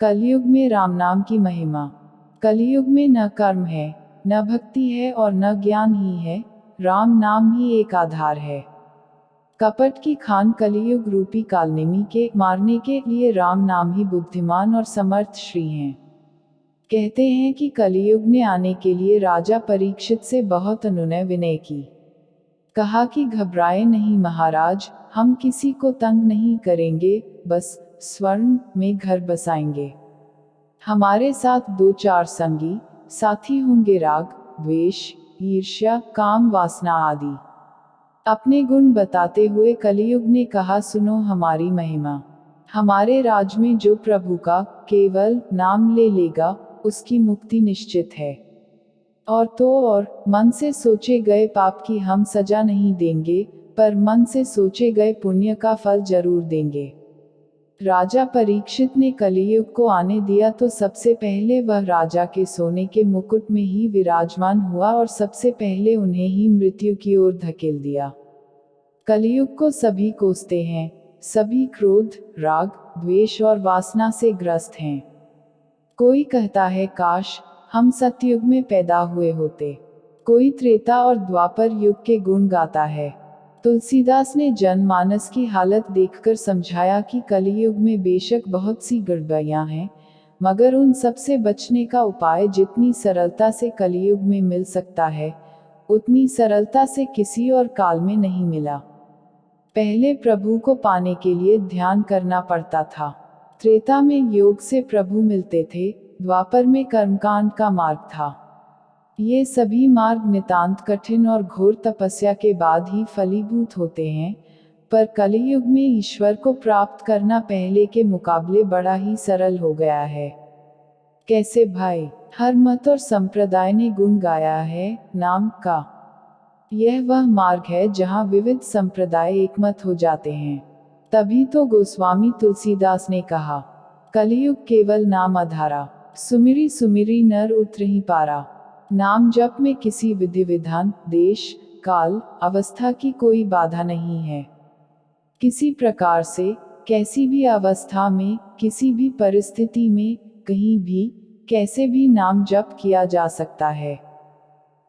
कलयुग में राम नाम की महिमा। कलयुग में न कर्म है, न भक्ति है और न ज्ञान ही है, राम नाम ही एक आधार है। कपट की खान कलयुग रूपी कालनेमी के मारने के लिए राम नाम ही बुद्धिमान और समर्थ श्री हैं। कहते हैं कि कलयुग ने आने के लिए राजा परीक्षित से बहुत अनुनय विनय की। कहा कि घबराए नहीं महाराज, हम किसी को तंग नहीं करेंगे, बस स्वर्ण में घर बसाएंगे। हमारे साथ 2-4 संगी साथी होंगे, राग द्वेष ईर्ष्या काम वासना आदि। अपने गुण बताते हुए कलयुग ने कहा, सुनो हमारी महिमा। हमारे राज में जो प्रभु का केवल नाम ले लेगा, उसकी मुक्ति निश्चित है। और तो और मन से सोचे गए पाप की हम सजा नहीं देंगे, पर मन से सोचे गए पुण्य का फल जरूर देंगे। राजा परीक्षित ने कलयुग को आने दिया तो सबसे पहले वह राजा के सोने के मुकुट में ही विराजमान हुआ और सबसे पहले उन्हें ही मृत्यु की ओर धकेल दिया। कलयुग को सभी कोसते हैं, सभी क्रोध राग द्वेष और वासना से ग्रस्त हैं। कोई कहता है काश हम सतयुग में पैदा हुए होते। कोई त्रेता और द्वापर युग के गुण गाता है। तुलसीदास ने जनमानस की हालत देखकर समझाया कि कलयुग में बेशक बहुत सी गड़बड़ियां हैं, मगर उन सब से बचने का उपाय जितनी सरलता से कलयुग में मिल सकता है, उतनी सरलता से किसी और काल में नहीं मिला। पहले प्रभु को पाने के लिए ध्यान करना पड़ता था। त्रेता में योग से प्रभु मिलते थे, द्वापर में कर्मकांड का मार्ग था। ये सभी मार्ग नितांत कठिन और घोर तपस्या के बाद ही फलीभूत होते हैं, पर कलयुग में ईश्वर को प्राप्त करना पहले के मुकाबले बड़ा ही सरल हो गया है। कैसे भाई? हर मत और संप्रदाय ने गुण गाया है नाम का। यह वह मार्ग है जहाँ विविध संप्रदाय एकमत हो जाते हैं। तभी तो गोस्वामी तुलसीदास ने कहा, कलयुग केवल नाम आधारा, सुमिरी सुमिरी नर उतरहि पारा। नाम जप में किसी विधि विधान देश काल अवस्था की कोई बाधा नहीं है। किसी प्रकार से कैसी भी अवस्था में किसी भी परिस्थिति में कहीं भी कैसे भी नाम जप किया जा सकता है।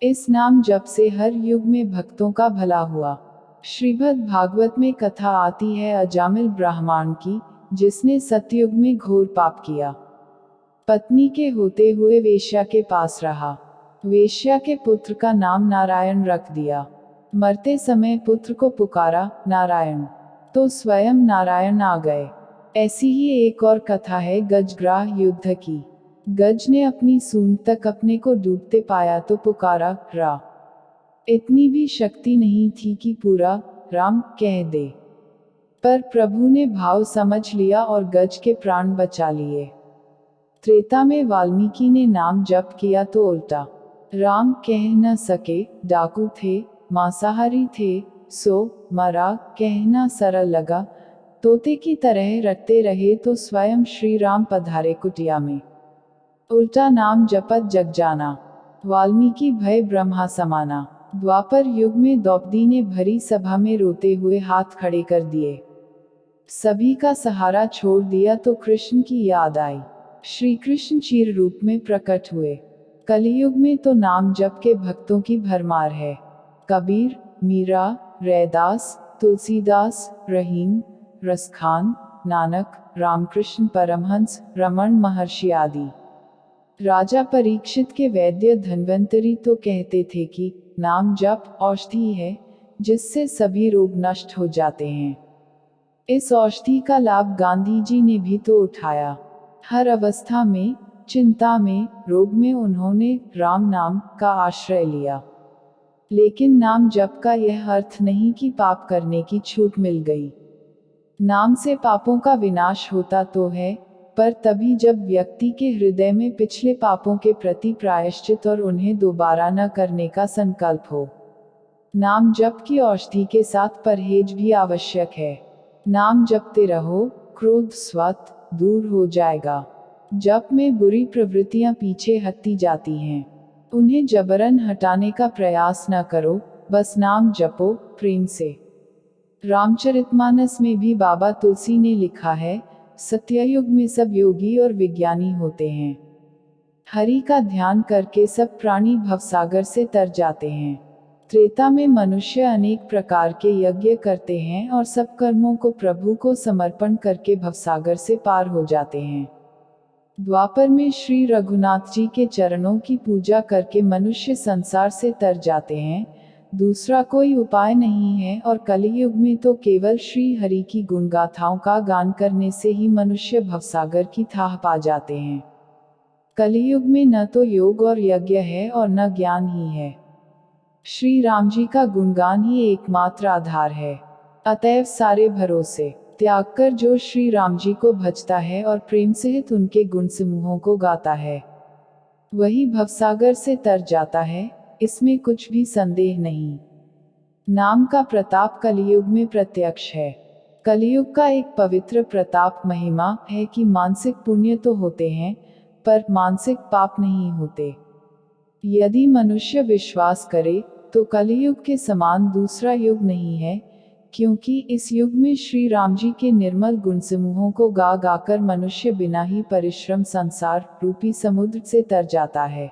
इस नाम जप से हर युग में भक्तों का भला हुआ। श्रीमद् भागवत में कथा आती है अजामिल ब्राह्मण की, जिसने सतयुग में घोर पाप किया। पत्नी के होते हुए वेश्या के पास रहा। वेश्या के पुत्र का नाम नारायण रख दिया। मरते समय पुत्र को पुकारा नारायण, तो स्वयं नारायण आ गए। ऐसी ही एक और कथा है गजग्राह युद्ध की। गज ने अपनी सूंड तक अपने को डूबते पाया तो पुकारा रा। इतनी भी शक्ति नहीं थी कि पूरा राम कह दे, पर प्रभु ने भाव समझ लिया और गज के प्राण बचा लिए। त्रेता में वाल्मीकि ने नाम जप किया तो उल्टा राम कह न सके, डाकू थे मांसाहारी थे, सो मरा कहना सरल लगा, तोते की तरह रटते रहे तो स्वयं श्री राम पधारे कुटिया में। उल्टा नाम जपत जग जाना, वाल्मीकि भय ब्रह्मा समाना। द्वापर युग में द्रौपदी ने भरी सभा में रोते हुए हाथ खड़े कर दिए। सभी का सहारा छोड़ दिया तो कृष्ण की याद आई। श्री कृष्ण चीर रूप में प्रकट हुए। कलयुग में तो नाम जप के भक्तों की भरमार है। कबीर, मीरा, रैदास, तुलसीदास, रहीम, रसखान, नानक, रामकृष्ण परमहंस, रमण महर्षि आदि। राजा परीक्षित के वैद्य धन्वंतरी तो कहते थे कि नाम जप औषधि है, जिससे सभी रोग नष्ट हो जाते हैं। इस औषधि का लाभ गांधी जी ने भी तो उठाया। हर अवस्था में, चिंता में, रोग में उन्होंने राम नाम का आश्रय लिया। लेकिन नाम जप का यह अर्थ नहीं कि पाप करने की छूट मिल गई। नाम से पापों का विनाश होता तो है, पर तभी जब व्यक्ति के हृदय में पिछले पापों के प्रति प्रायश्चित और उन्हें दोबारा न करने का संकल्प हो। नाम जप की औषधि के साथ परहेज भी आवश्यक है। नाम जपते रहो, क्रोध स्वत दूर हो जाएगा। जप में बुरी प्रवृत्तियां पीछे हटती जाती हैं। उन्हें जबरन हटाने का प्रयास न करो, बस नाम जपो प्रेम से। रामचरितमानस में भी बाबा तुलसी ने लिखा है, सत्ययुग में सब योगी और विज्ञानी होते हैं। हरि का ध्यान करके सब प्राणी भवसागर से तर जाते हैं। त्रेता में मनुष्य अनेक प्रकार के यज्ञ करते हैं और सब कर्मों को प्रभु को समर्पण करके भवसागर से पार हो जाते हैं। द्वापर में श्री रघुनाथ जी के चरणों की पूजा करके मनुष्य संसार से तर जाते हैं। दूसरा कोई उपाय नहीं है और कलियुग में तो केवल श्री हरि की गुणगाथाओं का गान करने से ही मनुष्य भवसागर की थाह पा जाते हैं। कलियुग में न तो योग और यज्ञ है और न ज्ञान ही है। श्री राम जी का गुणगान ही एकमात्र आधार है। अतएव सारे भरोसे त्याग कर जो श्री राम जी को भजता है और प्रेम सहित उनके गुण समूहों को गाता है, वही भवसागर से तर जाता है, इसमें कुछ भी संदेह नहीं। नाम का प्रताप कलियुग में प्रत्यक्ष है। कलियुग का एक पवित्र प्रताप महिमा है कि मानसिक पुण्य तो होते हैं, पर मानसिक पाप नहीं होते। यदि मनुष्य विश्वास करे तो कलियुग के समान दूसरा युग नहीं है, क्योंकि इस युग में श्री राम जी के निर्मल गुण समूहों को गा गाकर मनुष्य बिना ही परिश्रम संसार रूपी समुद्र से तर जाता है।